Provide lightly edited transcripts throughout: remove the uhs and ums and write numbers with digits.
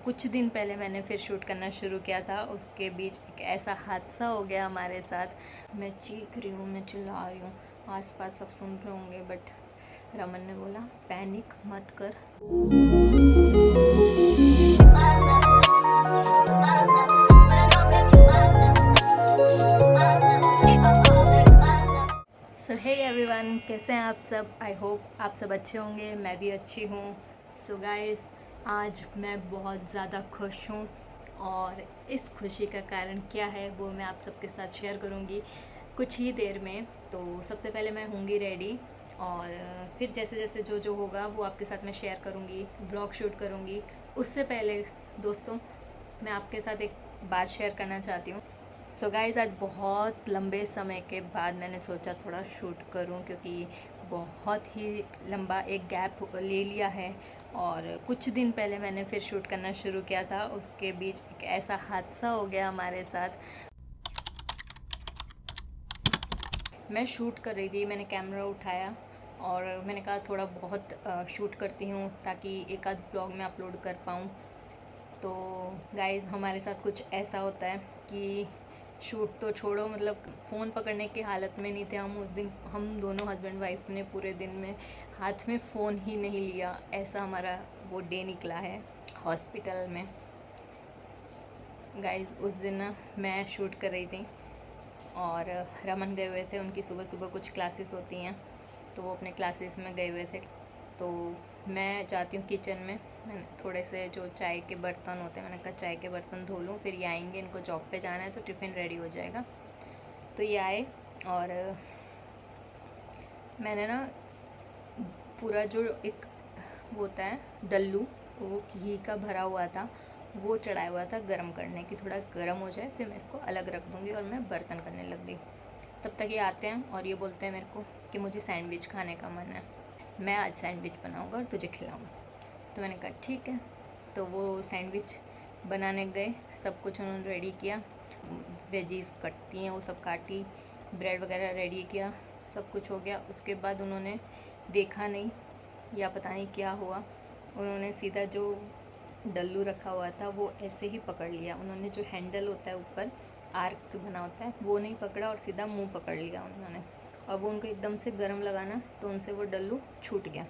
कुछ दिन पहले मैंने फिर शूट करना शुरू किया था। उसके बीच एक ऐसा हादसा हो गया हमारे साथ। मैं चीख रही हूँ, मैं चिल्ला रही हूँ, आसपास सब सुन रहे होंगे, बट रमन ने बोला पैनिक मत कर। सो हे एवरीवन, कैसे हैं आप सब? आई होप आप सब अच्छे होंगे, मैं भी अच्छी हूँ। सो गाइस, आज मैं बहुत ज़्यादा खुश हूँ और इस खुशी का कारण क्या है वो मैं आप सबके साथ शेयर करूँगी कुछ ही देर में। तो सबसे पहले मैं होंगी रेडी और फिर जैसे जैसे जो होगा वो आपके साथ मैं शेयर करूँगी, ब्लॉग शूट करूँगी। उससे पहले दोस्तों, मैं आपके साथ एक बात शेयर करना चाहती हूँ। सो गाइज़, आज बहुत लंबे समय के बाद मैंने सोचा थोड़ा शूट करूं, क्योंकि बहुत ही लंबा एक गैप ले लिया है और कुछ दिन पहले मैंने फिर शूट करना शुरू किया था। उसके बीच एक ऐसा हादसा हो गया हमारे साथ। मैं शूट कर रही थी, मैंने कैमरा उठाया और मैंने कहा थोड़ा बहुत शूट करती हूँ ताकि एक आध ब्लॉग में अपलोड कर पाऊँ। तो गाइज़, हमारे साथ कुछ ऐसा होता है कि शूट तो छोड़ो, मतलब फ़ोन पकड़ने की हालत में नहीं थे हम उस दिन। हम दोनों हस्बैंड वाइफ ने पूरे दिन में हाथ में फ़ोन ही नहीं लिया, ऐसा हमारा वो डे निकला है हॉस्पिटल में। गाइज़, उस दिन ना मैं शूट कर रही थी और रमन गए हुए थे, उनकी सुबह सुबह कुछ क्लासेस होती हैं तो वो अपने क्लासेस में गए हुए थे। तो मैं जाती हूँ किचन में, मैंने थोड़े से जो चाय के बर्तन होते हैं, मैंने कहा चाय के बर्तन धो लूँ, फिर ये आएंगे, इनको जॉब पे जाना है तो टिफ़िन रेडी हो जाएगा। तो ये आए और मैंने ना पूरा जो एक वो होता है डल्लू, वो घी का भरा हुआ था, वो चढ़ाया हुआ था गर्म करने की, थोड़ा गर्म हो जाए फिर मैं इसको अलग रख दूँगी और मैं बर्तन करने लग गई। तब तक ये आते हैं और ये बोलते हैं मेरे को कि मुझे सैंडविच खाने का मन है, मैं आज सैंडविच बनाऊँगा और तुझे खिलाऊँगा। तो मैंने कहा ठीक है। तो वो सैंडविच बनाने गए, सब कुछ उन्होंने रेडी किया, वेजीज कटती हैं वो सब काटी, ब्रेड वगैरह रेडी किया, सब कुछ हो गया। उसके बाद उन्होंने देखा नहीं या पता नहीं क्या हुआ, उन्होंने सीधा जो डल्लू रखा हुआ था वो ऐसे ही पकड़ लिया। उन्होंने जो हैंडल होता है ऊपर आर्क बना होता है वो नहीं पकड़ा और सीधा मुंह पकड़ लिया उन्होंने, और वो उनको एकदम से गर्म लगाना तो उनसे वो डल्लू छूट गया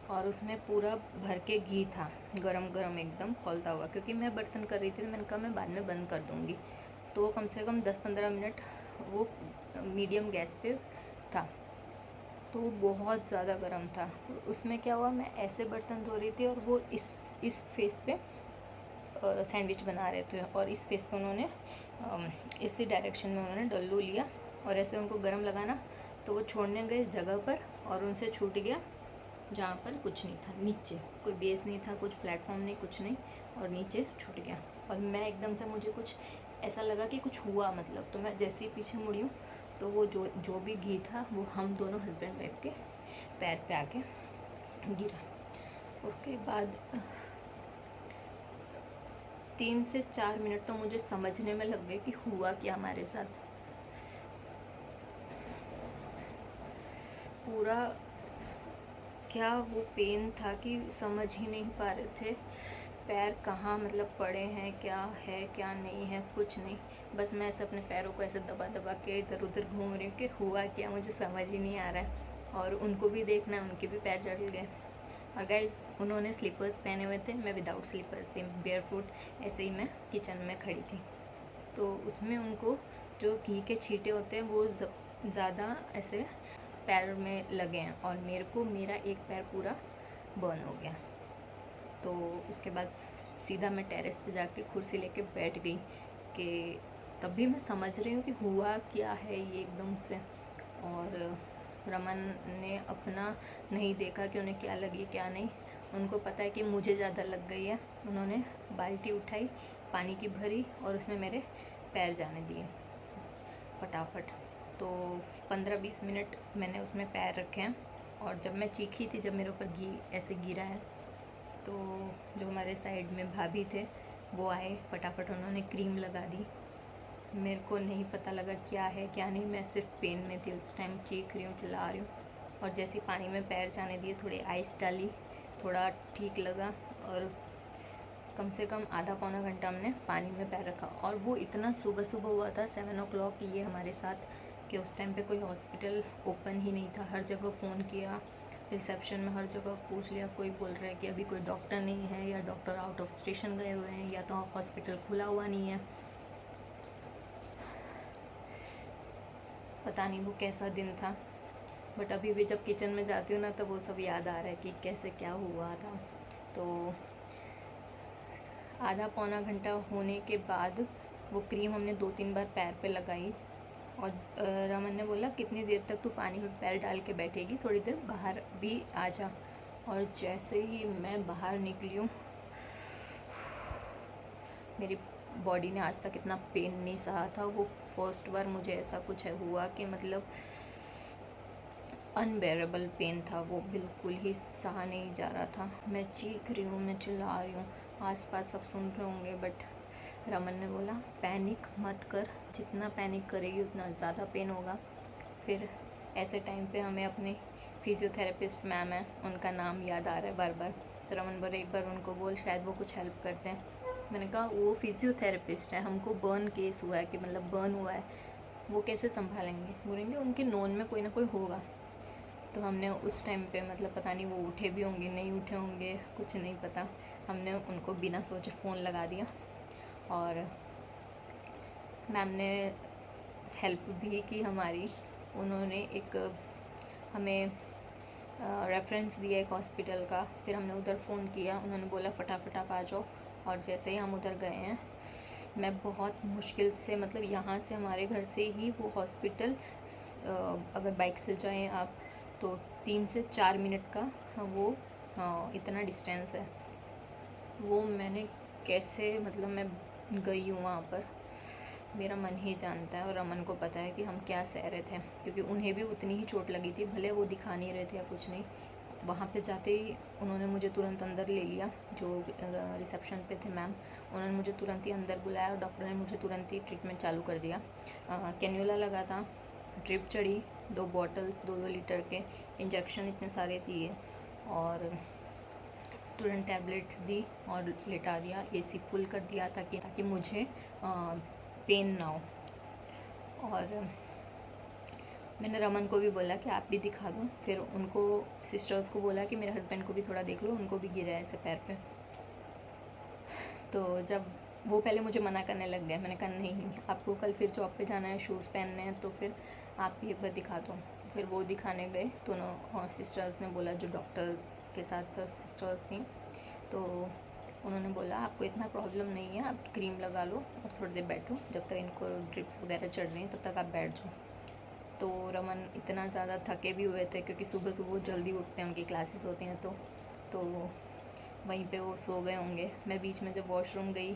और उसमें पूरा भर के घी था, गरम गरम एकदम खौलता हुआ। क्योंकि मैं बर्तन कर रही थी तो मैंने कहा मैं बाद में बंद कर दूँगी, तो वो कम से कम 10-15 मिनट वो मीडियम गैस पे था, तो वो बहुत ज़्यादा गर्म था। तो उसमें क्या हुआ, मैं ऐसे बर्तन धो रही थी और वो इस फेस पे सैंडविच बना रहे थे और इस फेस पे उन्होंने इसी डायरेक्शन में उन्होंने डल्लू लिया और ऐसे उनको गर्म लगाना तो वो छोड़ने गए जगह पर और उनसे छूट गया जहाँ पर कुछ नहीं था, नीचे कोई बेस नहीं था, कुछ प्लेटफॉर्म नहीं, कुछ नहीं, और नीचे छूट गया। और मैं एकदम से, मुझे कुछ ऐसा लगा कि कुछ हुआ, मतलब तो मैं जैसे ही पीछे मुड़ी हूँ तो वो जो भी घी था वो हम दोनों हस्बैंड वाइफ के पैर पे आके गिरा। उसके बाद 3 से 4 मिनट तो मुझे समझने में लग गए कि हुआ क्या हमारे साथ। पूरा क्या वो पेन था कि समझ ही नहीं पा रहे थे पैर कहाँ मतलब पड़े हैं, क्या है क्या नहीं है, कुछ नहीं। बस मैं ऐसे अपने पैरों को ऐसे दबा दबा के इधर उधर घूम रही हूँ कि हुआ क्या, मुझे समझ ही नहीं आ रहा है। और उनको भी देखना है, उनके भी पैर जल गए। और गाइज, उन्होंने स्लीपर्स पहने हुए थे, मैं विदाउट स्लीपर्स थी, बेयर फुट ऐसे ही मैं किचन में खड़ी थी। तो उसमें उनको जो घी के छींटे होते हैं वो ज़्यादा ऐसे पैर में लगे हैं और मेरे को मेरा एक पैर पूरा बर्न हो गया। तो उसके बाद सीधा मैं टेरेस पे जाके कुर्सी लेके बैठ गई कि तब भी मैं समझ रही हूँ कि हुआ क्या है ये एकदम से। और रमन ने अपना नहीं देखा कि उन्हें क्या लगी क्या नहीं, उनको पता है कि मुझे ज़्यादा लग गई है। उन्होंने बाल्टी उठाई, पानी की भरी और उसमें मेरे पैर जाने दिए फटाफट। तो 15-20 मिनट मैंने उसमें पैर रखे हैं। और जब मैं चीखी थी, जब मेरे ऊपर घी ऐसे गिरा है, तो जो हमारे साइड में भाभी थे वो आए, फटाफट उन्होंने क्रीम लगा दी। मेरे को नहीं पता लगा क्या है क्या नहीं, मैं सिर्फ पेन में थी उस टाइम, चीख रही हूँ, चिल्ला रही हूँ। और जैसे ही पानी में पैर जाने दिए, थोड़ी आइस डाली, थोड़ा ठीक लगा और कम से कम आधा पौना घंटा हमने पानी में पैर रखा, और वो इतना सुबह सुबह हुआ था 7 o'clock ये हमारे साथ, कि उस टाइम पे कोई हॉस्पिटल ओपन ही नहीं था। हर जगह फ़ोन किया, रिसेप्शन में हर जगह पूछ लिया, कोई बोल रहा है कि अभी कोई डॉक्टर नहीं है, या डॉक्टर आउट ऑफ स्टेशन गए हुए हैं, या तो हॉस्पिटल खुला हुआ नहीं है। पता नहीं वो कैसा दिन था, बट अभी भी जब किचन में जाती हूँ ना तो वो सब याद आ रहा है कि कैसे क्या हुआ था। तो आधा पौना घंटा होने के बाद वो क्रीम हमने 2-3 बार पैर पे लगाई, और रमन ने बोला कितनी देर तक तू पानी में पैर डाल के बैठेगी, थोड़ी देर बाहर भी आ जा। और जैसे ही मैं बाहर निकली हूँ, मेरी बॉडी ने आज तक इतना पेन नहीं सहा था। वो फर्स्ट बार मुझे ऐसा कुछ हुआ कि मतलब अनबेरेबल पेन था, वो बिल्कुल ही सहा नहीं जा रहा था। मैं चीख रही हूँ, मैं चिल्ला रही हूँ, आसपास सब सुन रहे होंगे, बट रमन ने बोला पैनिक मत कर, जितना पैनिक करेगी उतना ज़्यादा पेन होगा। फिर ऐसे टाइम पे हमें अपने फिज़ियोथेरेपिस्ट मैम है, उनका नाम याद आ रहा है बार बार, तो रमन बोले एक बार उनको बोल, शायद वो कुछ हेल्प करते हैं। मैंने कहा वो फिज़ियोथेरेपिस्ट है, हमको बर्न केस हुआ है, कि मतलब बर्न हुआ है, वो कैसे संभालेंगे। बोलेंगे उनके नोन में कोई ना कोई होगा। तो हमने उस टाइम पे मतलब पता नहीं वो उठे भी होंगे नहीं उठे होंगे, कुछ नहीं पता, हमने उनको बिना सोचे फ़ोन लगा दिया, और मैम ने हेल्प भी की हमारी। उन्होंने एक हमें रेफरेंस दिया एक हॉस्पिटल का, फिर हमने उधर फ़ोन किया, उन्होंने बोला फटाफट आप आ जाओ। और जैसे ही हम उधर गए हैं, मैं बहुत मुश्किल से, मतलब यहाँ से हमारे घर से ही वो हॉस्पिटल, अगर बाइक से जाएं आप तो 3 से 4 मिनट का वो इतना डिस्टेंस है। वो मैंने कैसे, मतलब मैं गई हूँ वहाँ पर, मेरा मन ही जानता है, और रमन को पता है कि हम क्या सह रहे थे, क्योंकि उन्हें भी उतनी ही चोट लगी थी, भले वो दिखा नहीं रहे थे या कुछ नहीं। वहाँ पे जाते ही उन्होंने मुझे तुरंत अंदर ले लिया, जो रिसेप्शन पे थे मैम, उन्होंने मुझे तुरंत ही अंदर बुलाया, और डॉक्टर ने मुझे तुरंत ही ट्रीटमेंट चालू कर दिया। कैन्यूला लगा था, ड्रिप चढ़ी, 2 बॉटल्स 2-2 लीटर के, इंजेक्शन इतने सारे दिए, और तुरंत टैबलेट्स दी और लिटा दिया, एसी फुल कर दिया ताकि मुझे पेन ना हो। और मैंने रमन को भी बोला कि आप भी दिखा दो, फिर उनको सिस्टर्स को बोला कि मेरे हस्बैंड को भी थोड़ा देख लो, उनको भी गिरा है ऐसे पैर पे। तो जब वो पहले मुझे मना करने लग गए, मैंने कहा नहीं, आपको कल फिर जॉब पे जाना है, शूज़ पहनने हैं, तो फिर आप भी एक बार दिखा दो। फिर वो दिखाने गए दोनों, और सिस्टर्स ने बोला, जो डॉक्टर के साथ सिस्टर्स थी, तो उन्होंने बोला आपको इतना प्रॉब्लम नहीं है, आप क्रीम लगा लो और थोड़ी देर बैठो, जब तक इनको ड्रिप्स वगैरह चढ़ रही हैं तब तक आप बैठ जाओ। तो रमन इतना ज़्यादा थके भी हुए थे, क्योंकि सुबह सुबह जल्दी उठते हैं, उनकी क्लासेस होती हैं, तो वहीं पे वो सो गए होंगे। मैं बीच में जब वॉशरूम गई,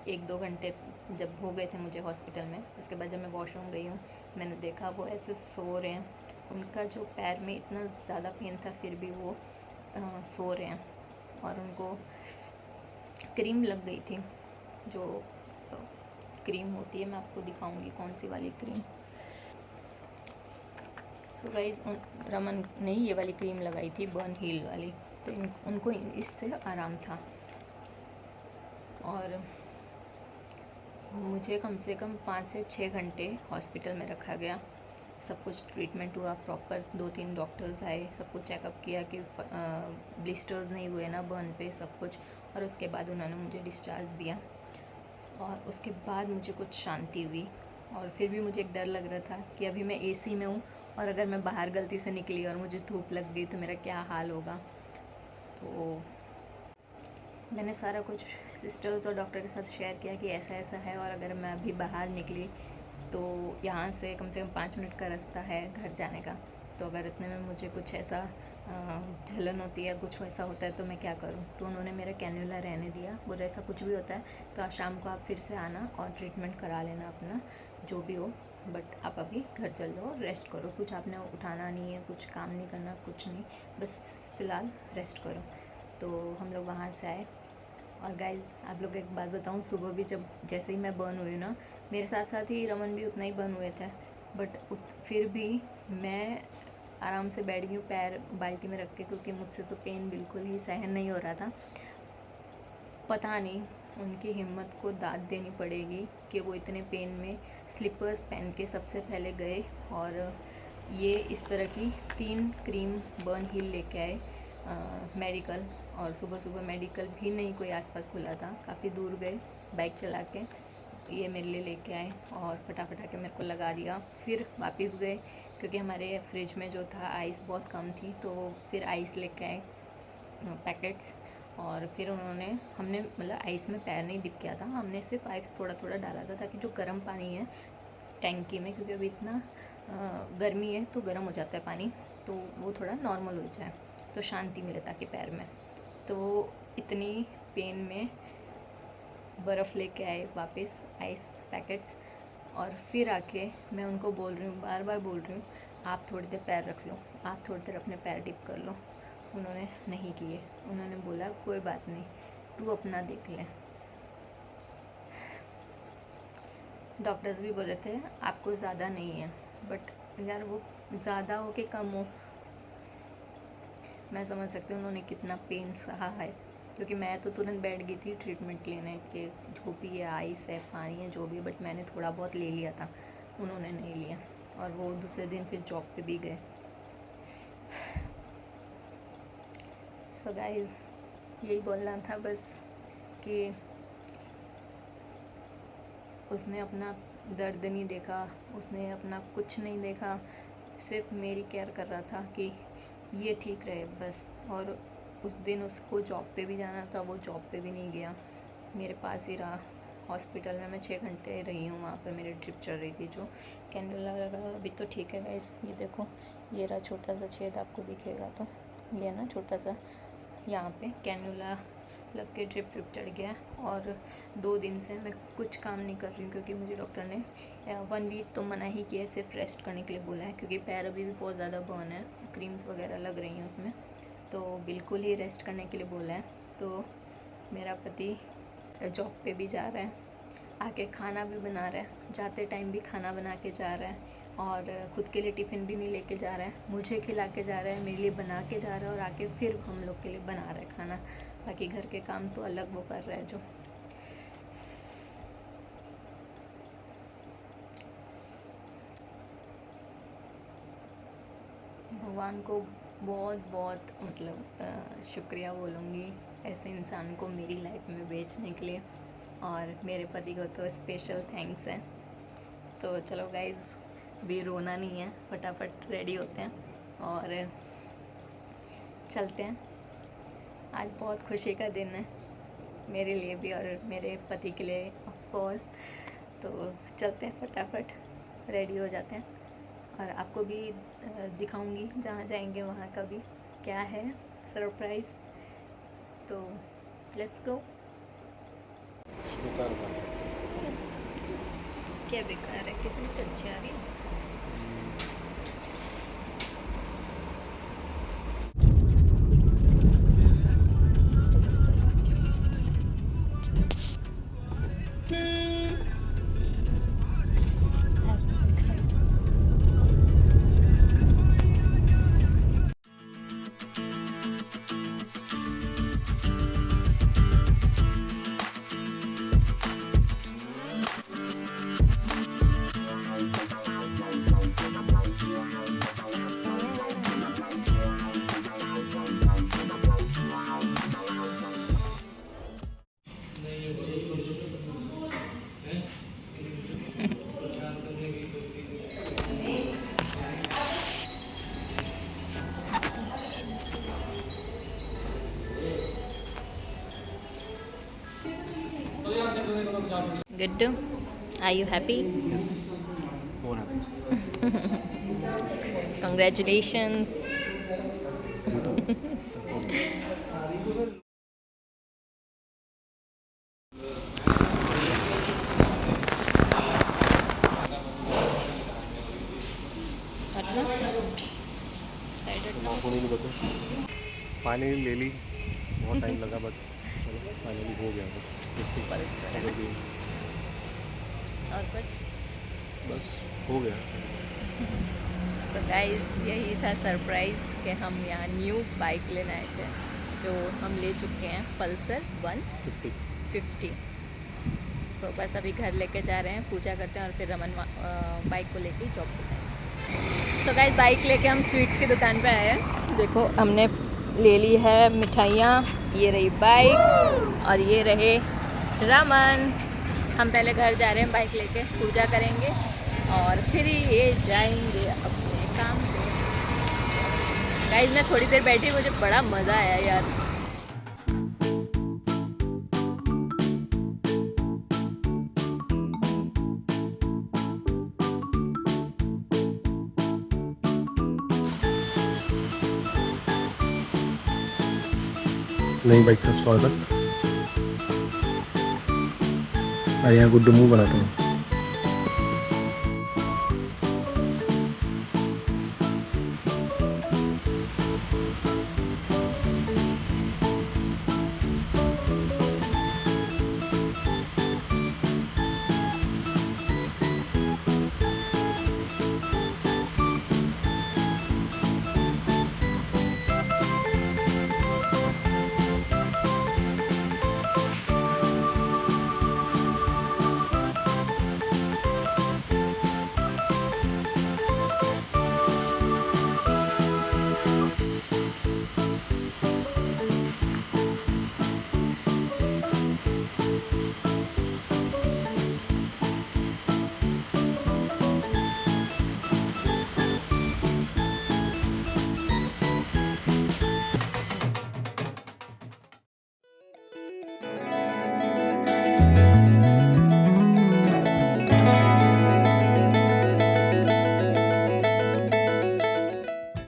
1-2 घंटे जब हो गए थे मुझे हॉस्पिटल में, उसके बाद जब मैं वॉशरूम गई हूँ, मैंने देखा वो ऐसे सो रहे हैं। उनका जो पैर में इतना ज़्यादा पेन था, फिर भी वो सो रहे हैं, और उनको क्रीम लग गई थी, जो क्रीम होती है, मैं आपको दिखाऊंगी कौन सी वाली क्रीम। सो गाइस, रमन ने ये वाली क्रीम लगाई थी, बर्न हील वाली, तो उनको इससे आराम था। और मुझे कम से कम 5 से 6 घंटे हॉस्पिटल में रखा गया। सब कुछ ट्रीटमेंट हुआ प्रॉपर, 2-3 डॉक्टर्स आए, सब कुछ चेकअप किया कि ब्लिस्टर्स नहीं हुए ना बर्न पे, सब कुछ। और उसके बाद उन्होंने मुझे डिस्चार्ज दिया, और उसके बाद मुझे कुछ शांति हुई। और फिर भी मुझे एक डर लग रहा था कि अभी मैं एसी में हूँ, और अगर मैं बाहर गलती से निकली और मुझे धूप लग गई तो मेरा क्या हाल होगा। तो मैंने सारा कुछ सिस्टर्स और डॉक्टर के साथ शेयर किया कि ऐसा ऐसा है, और अगर मैं अभी बाहर निकली तो यहाँ से कम 5 मिनट का रास्ता है घर जाने का, तो अगर इतने में मुझे कुछ ऐसा जलन होती है, कुछ ऐसा होता है, तो मैं क्या करूँ। तो उन्होंने मेरा कैन्यूला रहने दिया, बोले ऐसा कुछ भी होता है तो आज शाम को आप फिर से आना और ट्रीटमेंट करा लेना अपना, जो भी हो, बट आप अभी घर चल जाओ, रेस्ट करो, कुछ आपने उठाना नहीं है, कुछ काम नहीं करना, कुछ नहीं, बस फ़िलहाल रेस्ट करो। तो हम लोग वहाँ से आए। और गाइज़, आप लोग एक बात बताऊँ, सुबह भी जब जैसे ही मैं बर्न हुई ना, मेरे साथ साथ ही रमन भी उतना ही बर्न हुए थे, बट फिर भी मैं आराम से बैठ गई हूँ पैर बाल्टी में रख के, क्योंकि मुझसे तो पेन बिल्कुल ही सहन नहीं हो रहा था। पता नहीं उनकी हिम्मत को दाद देनी पड़ेगी कि वो इतने पेन में स्लीपर्स पहन के सबसे पहले गए और ये इस तरह की 3 क्रीम बर्न हिल लेके आए मेडिकल। और सुबह सुबह मेडिकल भी नहीं कोई आसपास खुला था, काफ़ी दूर गए बाइक चला के, ये मेरे लिए लेके आए और फटाफट आके मेरे को लगा दिया। फिर वापस गए क्योंकि हमारे फ्रिज में जो था आइस बहुत कम थी, तो फिर आइस लेके आए पैकेट्स। और फिर हमने मतलब आइस में पैर नहीं डिप किया था, हमने सिर्फ आइस थोड़ा थोड़ा डाला था ताकि जो गर्म पानी है टैंकी में, क्योंकि अभी इतना गर्मी है तो गर्म हो जाता है पानी, तो वो थोड़ा नॉर्मल हो जाए तो शांति मिले ताकि पैर में। तो इतनी पेन में बर्फ़ लेके आए वापस आइस पैकेट्स। और फिर आके मैं उनको बोल रही हूँ, बार बार बोल रही हूँ, आप थोड़ी देर पैर रख लो, आप थोड़ी देर अपने पैर डिप कर लो। उन्होंने नहीं किए, उन्होंने बोला कोई बात नहीं, तू अपना देख ले। डॉक्टर्स भी बोल रहे थे आपको ज़्यादा नहीं है, बट यार वो ज़्यादा हो कि कम हो, मैं समझ सकती हूँ उन्होंने कितना पेन सहा है, क्योंकि मैं तो तुरंत बैठ गई थी ट्रीटमेंट लेने के, जो भी है आइस है पानी है जो भी, बट मैंने थोड़ा बहुत ले लिया था, उन्होंने नहीं लिया। और वो दूसरे दिन फिर जॉब पे भी गए। सो गाइस यही बोलना था बस कि उसने अपना दर्द नहीं देखा, उसने अपना कुछ नहीं देखा, सिर्फ मेरी केयर कर रहा था कि ये ठीक रहे बस। और उस दिन उसको जॉब पे भी जाना था, वो जॉब पे भी नहीं गया, मेरे पास ही रहा। हॉस्पिटल में मैं 6 घंटे रही हूँ, वहाँ पर मेरी ट्रिप चल रही थी। जो कैंडुला लगा अभी तो ठीक है गाइस, ये देखो ये रहा छोटा सा छेद, आपको दिखेगा तो ये ना छोटा सा यहाँ पे कैंडुला लग के ड्रिप चढ़ गया। और 2 दिन से मैं कुछ काम नहीं कर रही हूँ, क्योंकि मुझे डॉक्टर ने 1 वीक तो मना ही किया है, सिर्फ रेस्ट करने के लिए बोला है, क्योंकि पैर अभी भी बहुत ज़्यादा बर्न है, क्रीम्स वगैरह लग रही हैं उसमें, तो बिल्कुल ही रेस्ट करने के लिए बोला है। तो मेरा पति जॉब पे भी जा रहा है, आके खाना भी बना रहा है, जाते टाइम भी खाना बना के जा रहा है, और ख़ुद के लिए टिफ़िन भी नहीं लेके जा रहा है, मुझे खिला के जा रहा है, मेरे लिए बना के जा रहा है, और आके फिर हम लोग के लिए बना रहा है खाना। बाकी घर के काम तो अलग वो कर रहा है। जो भगवान को बहुत बहुत मतलब शुक्रिया बोलूँगी ऐसे इंसान को मेरी लाइफ में भेजने के लिए, और मेरे पति को तो स्पेशल थैंक्स है। तो चलो गाइज़ भी रोना नहीं है, फटाफट रेडी होते हैं और चलते हैं। आज बहुत खुशी का दिन है मेरे लिए भी और मेरे पति के लिए ऑफ कोर्स। तो चलते हैं, फटाफट रेडी हो जाते हैं, और आपको भी दिखाऊंगी जहाँ जाएंगे वहाँ का भी क्या है सरप्राइज़। तो लेट्स गो। क्या बेकार है, कितनी तो अच्छी आ रही है। Good. Are you happy? More happy. Congratulations. Finally ले ली, बहुत टाइम लगा बट फाइनली हो गया। और कुछ बस हो गया। So guys, यही था सरप्राइज़ कि हम यहाँ न्यू बाइक लेने आए थे, जो हम ले चुके हैं पल्सर 50 150। सो बस अभी घर लेके जा रहे हैं, पूजा करते हैं और फिर रमन बाइक को लेके जॉब पे जाएंगे। सो गाइस बाइक लेके हम स्वीट्स की दुकान पे आए हैं। देखो हमने ले ली है मिठाइयाँ, ये रही बाइक और ये रहे रमन। हम पहले घर जा रहे हैं बाइक लेके, पूजा करेंगे और फिर ये जाएंगे अपने काम पे। गाइस मैं थोड़ी देर बैठी, मुझे बड़ा मज़ा आया यार। नई बाइक का स्वागत। और यहाँ गुड्डू मुँह बनाता हूँ।